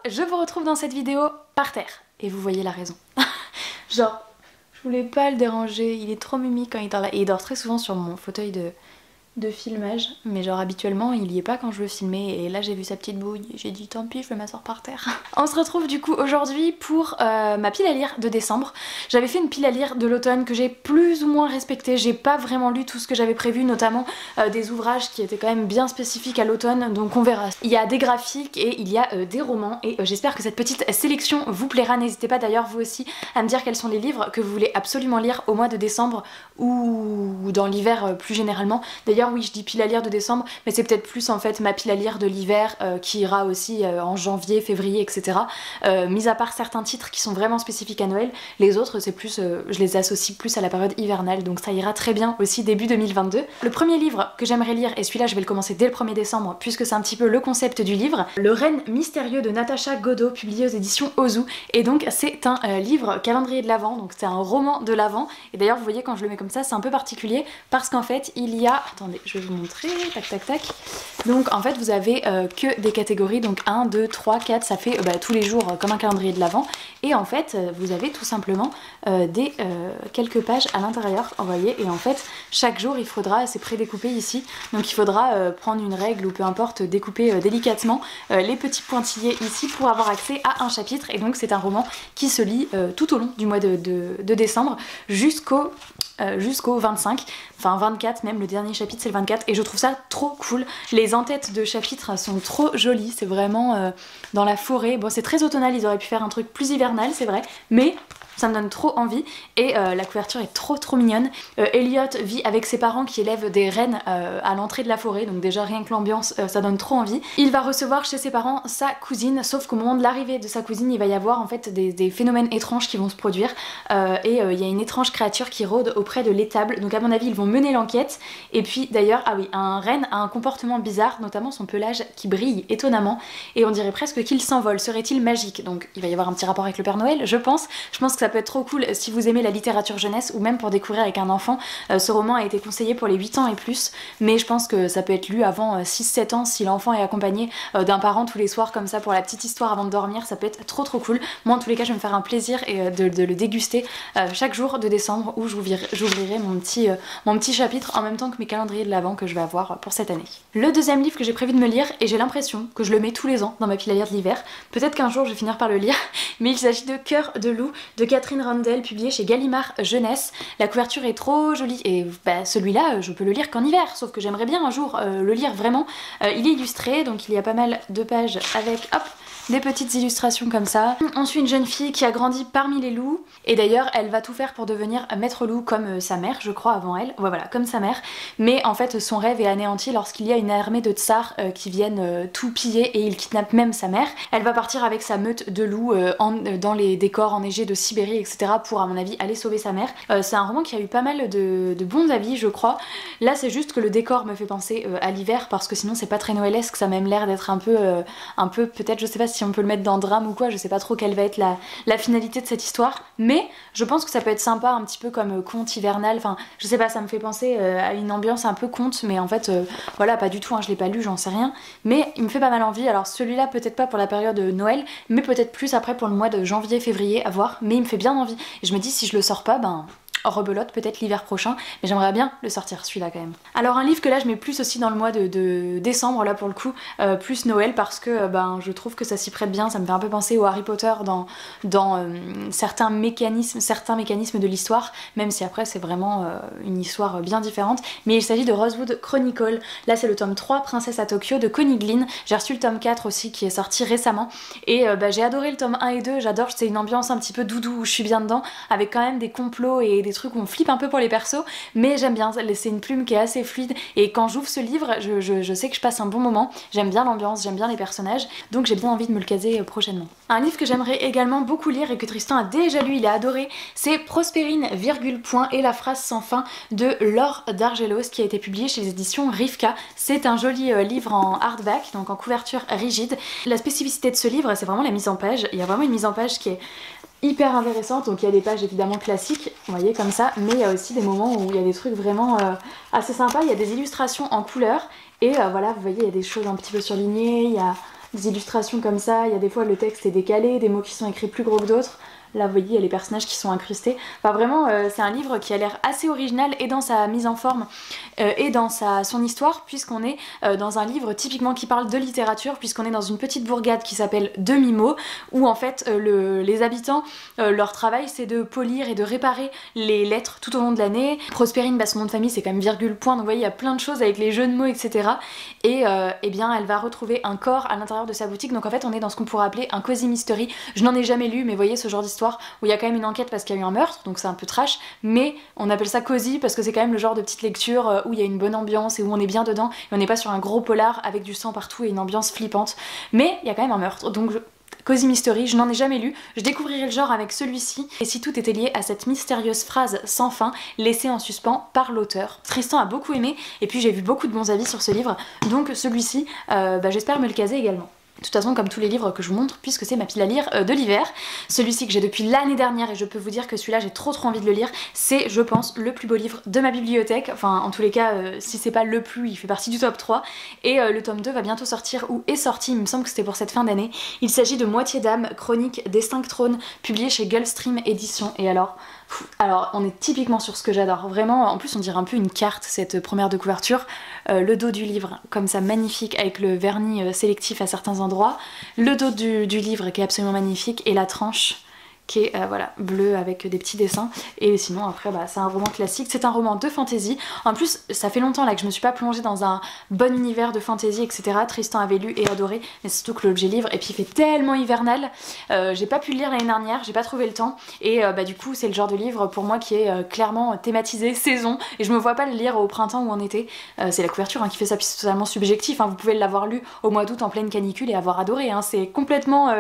je vous retrouve dans cette vidéo par terre. Et vous voyez la raison. Genre, je voulais pas le déranger, il est trop mimi quand il dort là. Et il dort très souvent sur mon fauteuil de filmage, mais genre habituellement il y est pas quand je veux filmer, et là j'ai vu sa petite bouille, j'ai dit tant pis, je vais m'asseoir par terre. On se retrouve du coup aujourd'hui pour ma pile à lire de décembre. J'avais fait une pile à lire de l'automne que j'ai plus ou moins respectée, j'ai pas vraiment lu tout ce que j'avais prévu, notamment des ouvrages qui étaient quand même bien spécifiques à l'automne, donc on verra. Il y a des graphiques et il y a des romans, et j'espère que cette petite sélection vous plaira. N'hésitez pas d'ailleurs vous aussi à me dire quels sont les livres que vous voulez absolument lire au mois de décembre ou dans l'hiver plus généralement. D'ailleurs oui, je dis pile à lire de décembre, mais c'est peut-être plus en fait ma pile à lire de l'hiver qui ira aussi en janvier, février, etc. Mis à part certains titres qui sont vraiment spécifiques à Noël, les autres c'est plus, je les associe plus à la période hivernale, donc ça ira très bien aussi début 2022. Le premier livre que j'aimerais lire, et celui-là je vais le commencer dès le 1er décembre puisque c'est un petit peu le concept du livre, Le Renne mystérieux de Natacha Godot, publié aux éditions Ozu. Et donc c'est un livre calendrier de l'Avent, donc c'est un roman de l'Avent, et d'ailleurs vous voyez quand je le mets comme ça c'est un peu particulier parce qu'en fait il y a, attendez je vais vous montrer, tac tac tac. Donc en fait vous avez que des catégories, donc 1, 2, 3, 4, ça fait tous les jours comme un calendrier de l'Avent. Et en fait vous avez tout simplement quelques pages à l'intérieur, vous voyez, et en fait chaque jour il faudra, c'est prédécoupé ici, donc il faudra prendre une règle ou peu importe, découper délicatement les petits pointillés ici pour avoir accès à un chapitre. Et donc c'est un roman qui se lit tout au long du mois de décembre jusqu'au 25, enfin 24 même, le dernier chapitre c'est le 24, et je trouve ça trop cool. Les en-têtes de chapitres sont trop jolies, c'est vraiment dans la forêt. Bon c'est très automnal, ils auraient pu faire un truc plus hivernal c'est vrai, mais ça me donne trop envie, et la couverture est trop mignonne. Elliot vit avec ses parents qui élèvent des rennes à l'entrée de la forêt, donc déjà rien que l'ambiance ça donne trop envie. Il va recevoir chez ses parents sa cousine, sauf qu'au moment de l'arrivée de sa cousine il va y avoir en fait des phénomènes étranges qui vont se produire, et il y a une étrange créature qui rôde auprès de l'étable, donc à mon avis ils vont mener l'enquête. Et puis d'ailleurs, ah oui, un renne a un comportement bizarre, notamment son pelage qui brille étonnamment, et on dirait presque qu'il s'envole. Serait-il magique? Donc il va y avoir un petit rapport avec le Père Noël je pense que ça peut être trop cool si vous aimez la littérature jeunesse ou même pour découvrir avec un enfant. Ce roman a été conseillé pour les 8 ans et plus, mais je pense que ça peut être lu avant 6-7 ans si l'enfant est accompagné d'un parent tous les soirs comme ça pour la petite histoire avant de dormir. Ça peut être trop cool. Moi en tous les cas je vais me faire un plaisir et de le déguster chaque jour de décembre, où j'ouvrirai mon petit chapitre en même temps que mes calendriers de l'Avent que je vais avoir pour cette année. Le deuxième livre que j'ai prévu de me lire, et j'ai l'impression que je le mets tous les ans dans ma pile à lire de l'hiver, peut-être qu'un jour je vais finir par le lire, mais il s'agit de Cœur de loup de Catherine Rundell, publié chez Gallimard Jeunesse. La couverture est trop jolie, et celui-là je peux le lire qu'en hiver, sauf que j'aimerais bien un jour le lire vraiment. Il est illustré, donc il y a pas mal de pages avec hop des petites illustrations comme ça. On suit une jeune fille qui a grandi parmi les loups, et d'ailleurs elle va tout faire pour devenir maître loup comme sa mère je crois avant elle, ouais, voilà, comme sa mère, mais en fait son rêve est anéanti lorsqu'il y a une armée de tsars qui viennent tout piller, et ils kidnappent même sa mère. Elle va partir avec sa meute de loups dans les décors enneigés de Sibérie etc. pour à mon avis aller sauver sa mère. C'est un roman qui a eu pas mal de bons avis je crois. Là c'est juste que le décor me fait penser à l'hiver, parce que sinon c'est pas très noëlesque, ça a même l'air d'être un peu peut-être, je sais pas si on peut le mettre dans drame ou quoi, je sais pas trop quelle va être la finalité de cette histoire, mais je pense que ça peut être sympa, un petit peu comme conte hivernal, enfin je sais pas, ça me fait penser à une ambiance un peu conte, mais en fait voilà, pas du tout, hein, je l'ai pas lu, j'en sais rien, mais il me fait pas mal envie. Alors celui-là peut-être pas pour la période de Noël, mais peut-être plus après pour le mois de janvier-février, à voir, mais il me fait bien envie, et je me dis si je le sors pas, rebelote peut-être l'hiver prochain, mais j'aimerais bien le sortir celui-là quand même. Alors un livre que là je mets plus aussi dans le mois de décembre, là pour le coup, plus Noël, parce que je trouve que ça s'y prête bien, ça me fait un peu penser au Harry Potter dans certains mécanismes de l'histoire, même si après c'est vraiment une histoire bien différente, mais il s'agit de Rosewood Chronicle. Là c'est le tome 3, Princesse à Tokyo de Connie Glynn. J'ai reçu le tome 4 aussi qui est sorti récemment, et j'ai adoré le tome 1 et 2, j'adore, c'est une ambiance un petit peu doudou où je suis bien dedans, avec quand même des complots et des trucs où on flippe un peu pour les persos, mais j'aime bien, c'est une plume qui est assez fluide, et quand j'ouvre ce livre je sais que je passe un bon moment, j'aime bien l'ambiance, j'aime bien les personnages, donc j'ai bien envie de me le caser prochainement. Un livre que j'aimerais également beaucoup lire et que Tristan a déjà lu, il a adoré, c'est Prospérine, virgule point et la phrase sans fin de Laure Dargelos, qui a été publié chez les éditions Rivka. C'est un joli livre en hardback, donc en couverture rigide. La spécificité de ce livre c'est vraiment la mise en page, il y a vraiment une mise en page qui est hyper intéressante, donc il y a des pages évidemment classiques, vous voyez comme ça, mais il y a aussi des moments où il y a des trucs vraiment assez sympas, il y a des illustrations en couleur, et voilà, vous voyez il y a des choses un petit peu surlignées, il y a des illustrations comme ça, il y a des fois le texte est décalé, des mots qui sont écrits plus gros que d'autres. Là vous voyez il y a les personnages qui sont incrustés. Enfin vraiment c'est un livre qui a l'air assez original et dans sa mise en forme et dans son histoire, puisqu'on est dans un livre typiquement qui parle de littérature, puisqu'on est dans une petite bourgade qui s'appelle Demi-Mot, où en fait les habitants, leur travail c'est de polir et de réparer les lettres tout au long de l'année. Prospérine, bah, son nom de famille c'est quand même virgule point, donc vous voyez il y a plein de choses avec les jeux de mots etc. Et eh bien elle va retrouver un corps à l'intérieur de sa boutique, donc en fait on est dans ce qu'on pourrait appeler un cozy mystery. Je n'en ai jamais lu mais vous voyez ce genre d'histoire où il y a quand même une enquête parce qu'il y a eu un meurtre, donc c'est un peu trash, mais on appelle ça cosy parce que c'est quand même le genre de petite lecture où il y a une bonne ambiance et où on est bien dedans et on n'est pas sur un gros polar avec du sang partout et une ambiance flippante, mais il y a quand même un meurtre, donc Cozy Mystery, je n'en ai jamais lu, je découvrirai le genre avec celui-ci, et si tout était lié à cette mystérieuse phrase sans fin laissée en suspens par l'auteur. Tristan a beaucoup aimé et puis j'ai vu beaucoup de bons avis sur ce livre, donc celui-ci j'espère me le caser également. De toute façon comme tous les livres que je vous montre, puisque c'est ma pile à lire de l'hiver. Celui-ci que j'ai depuis l'année dernière et je peux vous dire que celui-là j'ai trop envie de le lire, c'est je pense le plus beau livre de ma bibliothèque, enfin en tous les cas si c'est pas le plus, il fait partie du top 3 et le tome 2 va bientôt sortir ou est sorti, il me semble que c'était pour cette fin d'année. Il s'agit de Moitié d'âme, chronique des 5 trônes, publié chez Gulfstream Éditions et alors on est typiquement sur ce que j'adore, vraiment, en plus on dirait un peu une carte cette première de couverture, le dos du livre comme ça magnifique avec le vernis sélectif à certains endroits, le dos du livre qui est absolument magnifique et la tranche qui est voilà, bleu avec des petits dessins, et sinon après c'est un roman classique, c'est un roman de fantasy. En plus ça fait longtemps là que je me suis pas plongée dans un bon univers de fantasy etc. Tristan avait lu et adoré, mais surtout que l'objet livre, et puis il fait tellement hivernal, j'ai pas pu le lire l'année dernière, j'ai pas trouvé le temps, et du coup c'est le genre de livre pour moi qui est clairement thématisé saison, et je me vois pas le lire au printemps ou en été. C'est la couverture qui fait ça, puis c'est totalement subjectif, vous pouvez l'avoir lu au mois d'août en pleine canicule et avoir adoré, c'est complètement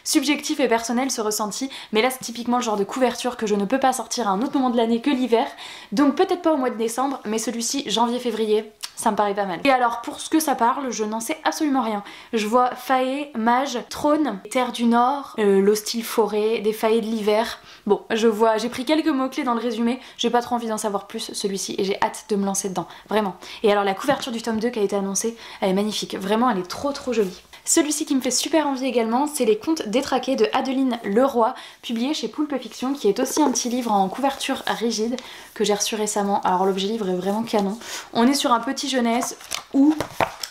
subjectif et personnel ce ressenti, mais là c'est typiquement le genre de couverture que je ne peux pas sortir à un autre moment de l'année que l'hiver, donc peut-être pas au mois de décembre, mais celui-ci janvier-février, ça me paraît pas mal. Et alors pour ce que ça parle, je n'en sais absolument rien. Je vois fae, mage, trône, terre du nord, l'hostile forêt, des fae de l'hiver. Bon, j'ai pris quelques mots-clés dans le résumé, j'ai pas trop envie d'en savoir plus celui-ci et j'ai hâte de me lancer dedans, vraiment. Et alors la couverture du tome 2 qui a été annoncée, elle est magnifique, vraiment elle est trop jolie. Celui-ci qui me fait super envie également, c'est Les Contes détraqués de Adeline Leroy, publié chez Poulpe Fiction, qui est aussi un petit livre en couverture rigide que j'ai reçu récemment. Alors l'objet livre est vraiment canon. On est sur un petit jeunesse où,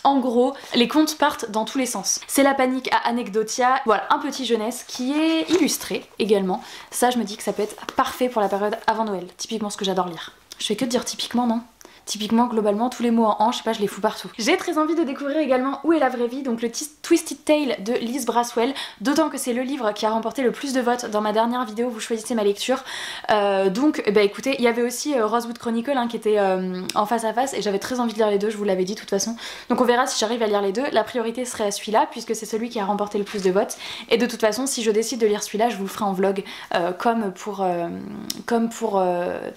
en gros, les contes partent dans tous les sens. C'est la panique à Anecdotia, voilà, un petit jeunesse qui est illustré également. Ça, je me dis que ça peut être parfait pour la période avant Noël, typiquement ce que j'adore lire. Je fais que de dire typiquement, non ? Typiquement, globalement, tous les mots en je sais pas, je les fous partout. J'ai très envie de découvrir également Où est la vraie vie, donc le Twisted Tale de Liz Braswell, d'autant que c'est le livre qui a remporté le plus de votes dans ma dernière vidéo, vous choisissez ma lecture. Donc, écoutez, il y avait aussi Rosewood Chronicle qui était en face à face, et j'avais très envie de lire les deux, je vous l'avais dit de toute façon. Donc on verra si j'arrive à lire les deux. La priorité serait à celui-là, puisque c'est celui qui a remporté le plus de votes. Et de toute façon, si je décide de lire celui-là, je vous le ferai en vlog, comme pour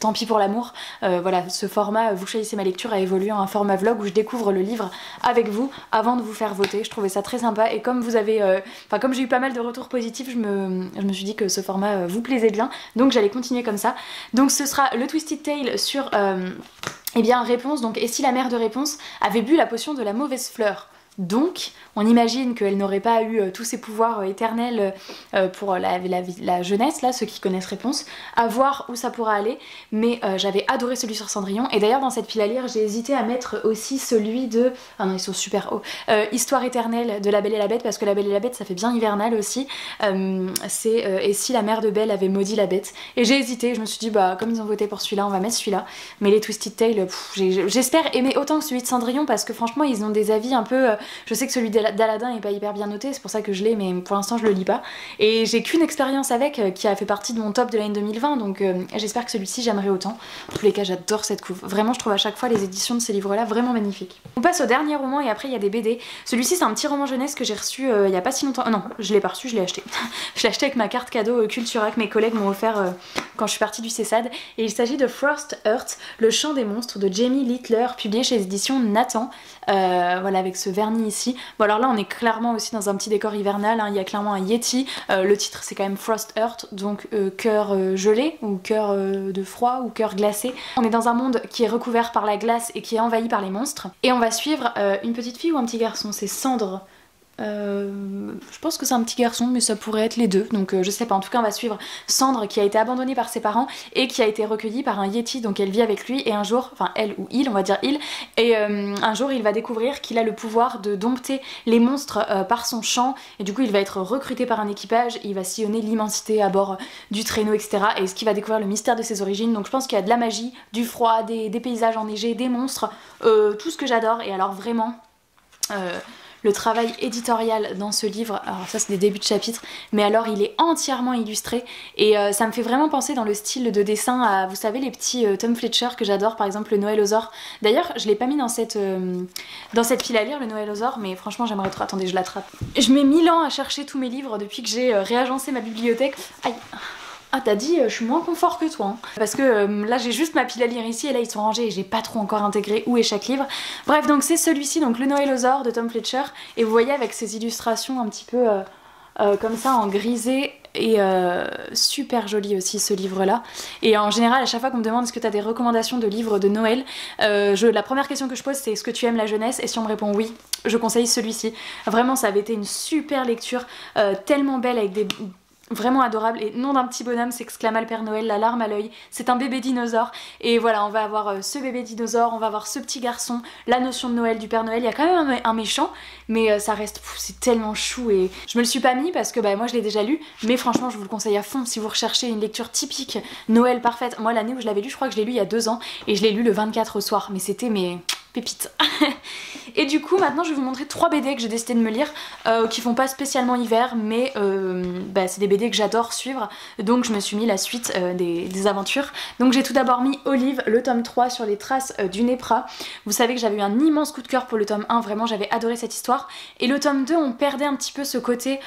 Tant pis pour l'amour. Voilà, ce format, vous choisissez ma lecture, a évolué en un format vlog où je découvre le livre avec vous avant de vous faire voter. Je trouvais ça très sympa, et comme vous avez comme j'ai eu pas mal de retours positifs, je me suis dit que ce format vous plaisait bien, donc j'allais continuer comme ça. Donc ce sera le Twisted Tale sur Réponse, donc et si la mère de Réponse avait bu la potion de la mauvaise fleur. Donc, on imagine qu'elle n'aurait pas eu tous ses pouvoirs éternels pour la jeunesse, là, ceux qui connaissent Réponse, à voir où ça pourra aller, mais j'avais adoré celui sur Cendrillon, et d'ailleurs dans cette pile à lire, j'ai hésité à mettre aussi celui de... Ah non, ils sont super hauts. Histoire éternelle de La Belle et la Bête, parce que La Belle et la Bête, ça fait bien hivernal aussi. Et si la mère de Belle avait maudit la bête. Et j'ai hésité, je me suis dit, comme ils ont voté pour celui-là, on va mettre celui-là. Mais les Twisted Tale, j'espère aimer autant que celui de Cendrillon, parce que franchement, ils ont des avis un peu... Je sais que celui d'Aladin est pas hyper bien noté, c'est pour ça que je l'ai, mais pour l'instant je le lis pas. Et j'ai qu'une expérience avec qui a fait partie de mon top de l'année 2020, donc j'espère que celui-ci j'aimerais autant. En tous les cas, j'adore cette couve. Vraiment, je trouve à chaque fois les éditions de ces livres-là vraiment magnifiques. On passe au dernier roman, et après il y a des BD. Celui-ci, c'est un petit roman jeunesse que j'ai reçu il y a pas si longtemps. Non, je l'ai pas reçu, je l'ai acheté. Je l'ai acheté avec ma carte cadeau Cultura que mes collègues m'ont offert quand je suis partie du CESAD. Et il s'agit de Frost Earth, le chant des monstres de Jamie Littler, publié chez les éditions Nathan. Voilà, avec ce vernis ici. Bon, alors là on est clairement aussi dans un petit décor hivernal, il y a clairement un Yeti. Le titre c'est quand même Frost Earth, donc cœur gelé, ou cœur de froid, ou cœur glacé. On est dans un monde qui est recouvert par la glace et qui est envahi par les monstres, et on va suivre une petite fille ou un petit garçon, c'est Cendre. Je pense que c'est un petit garçon, mais ça pourrait être les deux, donc je sais pas. En tout cas, on va suivre Cendre qui a été abandonnée par ses parents et qui a été recueillie par un Yeti, donc elle vit avec lui et un jour, enfin elle ou il, on va dire il, et un jour il va découvrir qu'il a le pouvoir de dompter les monstres par son chant, et du coup il va être recruté par un équipage, il va sillonner l'immensité à bord du traîneau, etc. Et ce qui va découvrir le mystère de ses origines, donc je pense qu'il y a de la magie, du froid, des paysages enneigés, des monstres, tout ce que j'adore, et alors vraiment... le travail éditorial dans ce livre, alors ça c'est des débuts de chapitre, mais alors il est entièrement illustré et ça me fait vraiment penser dans le style de dessin à, vous savez, les petits Tom Fletcher que j'adore, par exemple le Noël aux Ors. D'ailleurs je l'ai pas mis dans cette file à lire, le Noël aux Ors, mais franchement j'aimerais trop. Attendez, je l'attrape. Je mets 1000 ans à chercher tous mes livres depuis que j'ai réagencé ma bibliothèque. Aïe. Ah t'as dit je suis moins confort que toi hein. Parce que là j'ai juste ma pile à lire ici et là ils sont rangés et j'ai pas trop encore intégré où est chaque livre. Bref, donc c'est celui-ci, donc le Noël aux Ors de Tom Fletcher, et vous voyez avec ces illustrations un petit peu comme ça en grisé, et super joli aussi ce livre là. Et en général à chaque fois qu'on me demande est-ce que t'as des recommandations de livres de Noël, la première question que je pose c'est est-ce que tu aimes la jeunesse, et si on me répond oui, je conseille celui-ci. Vraiment ça avait été une super lecture, tellement belle, avec des... vraiment adorable, et nom d'un petit bonhomme, s'exclama le Père Noël, la larme à l'œil, c'est un bébé dinosaure, et voilà, on va avoir ce bébé dinosaure, on va avoir ce petit garçon, la notion de Noël, du Père Noël, il y a quand même un méchant, mais ça reste, c'est tellement chou, et je me le suis pas mis parce que bah, moi je l'ai déjà lu, mais franchement je vous le conseille à fond si vous recherchez une lecture typique Noël parfaite. Moi l'année où je l'avais lu, je crois que je l'ai lu il y a 2 ans, et je l'ai lu le 24 au soir, mais c'était mes... pépites. Et du coup maintenant je vais vous montrer 3 BD que j'ai décidé de me lire, qui font pas spécialement hiver, mais bah, c'est des BD que j'adore suivre, donc je me suis mis la suite des aventures. Donc j'ai tout d'abord mis Olive, le tome 3 sur les traces du Népra. Vous savez que j'avais eu un immense coup de cœur pour le tome 1, vraiment j'avais adoré cette histoire, et le tome 2 on perdait un petit peu ce côté...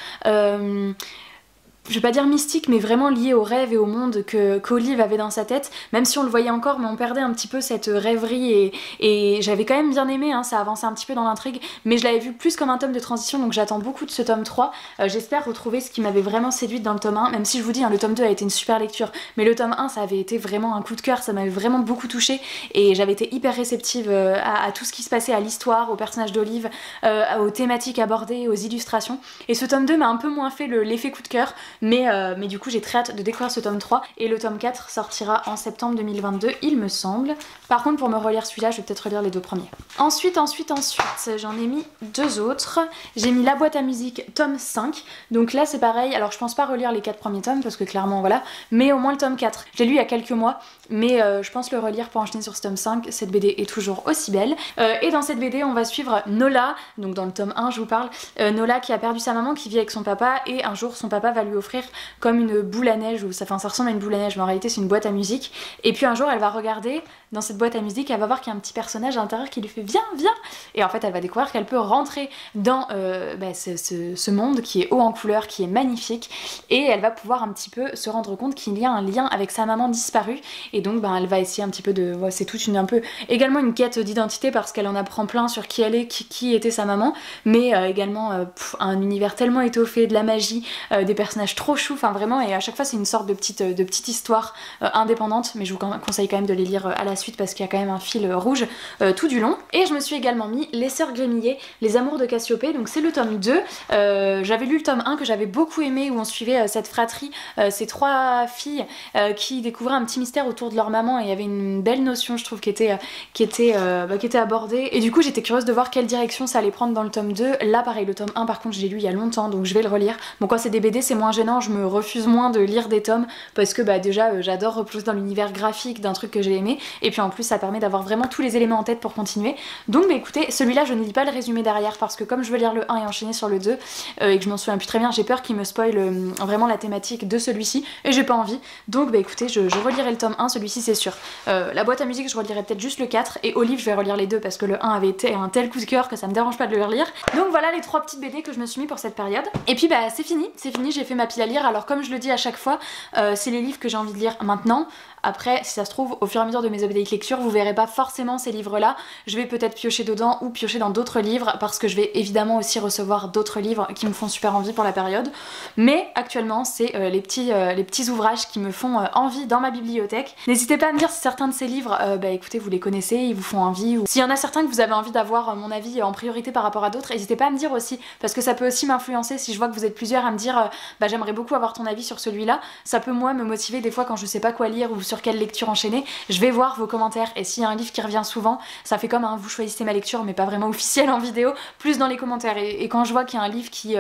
je vais pas dire mystique, mais vraiment lié au rêve et au monde qu'Olive avait dans sa tête, même si on le voyait encore, mais on perdait un petit peu cette rêverie, et j'avais quand même bien aimé, hein, ça avançait un petit peu dans l'intrigue, mais je l'avais vu plus comme un tome de transition, donc j'attends beaucoup de ce tome 3. J'espère retrouver ce qui m'avait vraiment séduite dans le tome 1, même si je vous dis, hein, le tome 2 a été une super lecture, mais le tome 1 ça avait été vraiment un coup de cœur, ça m'avait vraiment beaucoup touchée, et j'avais été hyper réceptive à tout ce qui se passait, à l'histoire, au personnage d'Olive, aux thématiques abordées, aux illustrations, et ce tome 2 m'a un peu moins fait l'effet coup de cœur, mais du coup j'ai très hâte de découvrir ce tome 3, et le tome 4 sortira en septembre 2022 il me semble. Par contre pour me relire celui-là je vais peut-être relire les 2 premiers. Ensuite j'en ai mis 2 autres. J'ai mis La boîte à musique tome 5, donc là c'est pareil, alors je pense pas relire les 4 premiers tomes parce que clairement voilà, mais au moins le tome 4. Je l'ai lu il y a quelques mois, mais je pense le relire pour enchaîner sur ce tome 5, cette BD est toujours aussi belle. Et dans cette BD on va suivre Nola, donc dans le tome 1 je vous parle, Nola qui a perdu sa maman, qui vit avec son papa, et un jour son papa va lui offrir comme une boule à neige, ou ça ressemble à une boule à neige mais en réalité c'est une boîte à musique, et puis un jour elle va regarder dans cette boîte à musique, elle va voir qu'il y a un petit personnage à l'intérieur qui lui fait viens, et en fait elle va découvrir qu'elle peut rentrer dans ce monde qui est haut en couleurs, qui est magnifique, et elle va pouvoir un petit peu se rendre compte qu'il y a un lien avec sa maman disparue, et donc elle va essayer un petit peu de... c'est toute un peu également une quête d'identité, parce qu'elle en apprend plein sur qui elle est, qui était sa maman, mais également un univers tellement étoffé, de la magie, des personnages trop choux, enfin vraiment, et à chaque fois c'est une sorte de petite histoire indépendante, mais je vous conseille quand même de les lire à la suite parce qu'il y a quand même un fil rouge tout du long. Et je me suis également mis Les Sœurs Grémillet, Les Amours de Cassiopée, donc c'est le tome 2. J'avais lu le tome 1 que j'avais beaucoup aimé, où on suivait cette fratrie, ces 3 filles qui découvraient un petit mystère autour de leur maman, et il y avait une belle notion je trouve qui était abordée, et du coup j'étais curieuse de voir quelle direction ça allait prendre dans le tome 2. Là pareil, le tome 1 par contre je l'ai lu il y a longtemps, donc je vais le relire. Bon, quand c'est des BD c'est moins gênant, je me refuse moins de lire des tomes parce que déjà j'adore replonger dans l'univers graphique d'un truc que j'ai aimé, et puis en plus ça permet d'avoir vraiment tous les éléments en tête pour continuer. Donc écoutez, celui-là je ne lis pas le résumé derrière parce que comme je veux lire le 1 et enchaîner sur le 2 et que je m'en souviens plus très bien, j'ai peur qu'il me spoil vraiment la thématique de celui-ci, et j'ai pas envie. Donc écoutez, je relirai le tome 1, celui-ci c'est sûr. La boîte à musique je relirai peut-être juste le 4, et Olive je vais relire les 2 parce que le 1 avait été un tel coup de cœur que ça me dérange pas de le relire. Donc voilà les 3 petites BD que je me suis mis pour cette période. Et puis c'est fini, j'ai fait ma pile à lire. Alors comme je le dis à chaque fois, c'est les livres que j'ai envie de lire maintenant. Après, si ça se trouve, au fur et à mesure de mes updates lecture, vous verrez pas forcément ces livres-là. Je vais peut-être piocher dedans ou piocher dans d'autres livres parce que je vais évidemment aussi recevoir d'autres livres qui me font super envie pour la période. Mais actuellement, c'est les petits ouvrages qui me font envie dans ma bibliothèque. N'hésitez pas à me dire si certains de ces livres, bah écoutez, vous les connaissez, ils vous font envie. Ou s'il y en a certains que vous avez envie d'avoir mon avis en priorité par rapport à d'autres, n'hésitez pas à me dire aussi parce que ça peut aussi m'influencer si je vois que vous êtes plusieurs à me dire bah j'aimerais beaucoup avoir ton avis sur celui-là. Ça peut moi me motiver des fois quand je sais pas quoi lire ou sur quelle lecture enchaîner, je vais voir vos commentaires et s'il y a un livre qui revient souvent, ça fait comme vous choisissez ma lecture mais pas vraiment officielle en vidéo, plus dans les commentaires et quand je vois qu'il y a un livre qui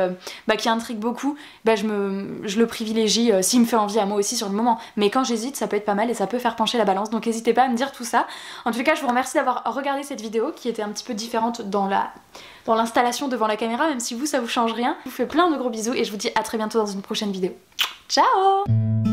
intrigue beaucoup, bah je le privilégie s'il me fait envie à moi aussi sur le moment, mais quand j'hésite ça peut être pas mal et ça peut faire pencher la balance, donc n'hésitez pas à me dire tout ça. En tout cas je vous remercie d'avoir regardé cette vidéo qui était un petit peu différente dans l'installation devant la caméra, même si ça vous change rien. Je vous fais plein de gros bisous et je vous dis à très bientôt dans une prochaine vidéo. Ciao!